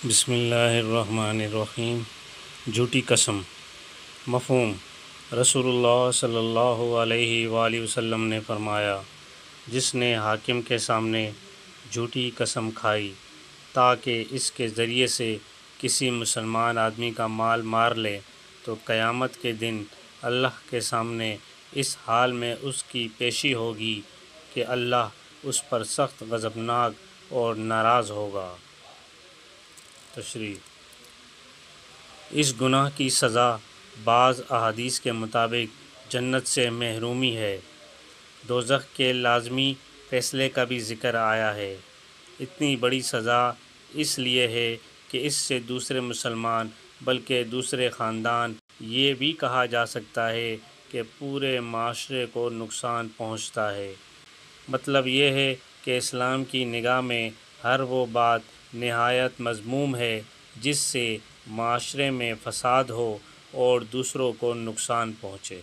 بسم اللہ الرحمن الرحیم۔ جھوٹی قسم۔ مفہوم: رسول اللہ صلی اللہ علیہ وآلہ وسلم نے فرمایا، جس نے حاکم کے سامنے جھوٹی قسم کھائی تاکہ اس کے ذریعے سے کسی مسلمان آدمی کا مال مار لے، تو قیامت کے دن اللہ کے سامنے اس حال میں اس کی پیشی ہوگی کہ اللہ اس پر سخت غضبناک اور ناراض ہوگا۔ تشریح: اس گناہ کی سزا بعض احادیث کے مطابق جنت سے محرومی ہے۔ دوزخ کے لازمی فیصلے کا بھی ذکر آیا ہے۔ اتنی بڑی سزا اس لیے ہے کہ اس سے دوسرے مسلمان بلکہ دوسرے خاندان، یہ بھی کہا جا سکتا ہے کہ پورے معاشرے کو نقصان پہنچتا ہے۔ مطلب یہ ہے کہ اسلام کی نگاہ میں ہر وہ بات نہایت مذموم ہے جس سے معاشرے میں فساد ہو اور دوسروں کو نقصان پہنچے۔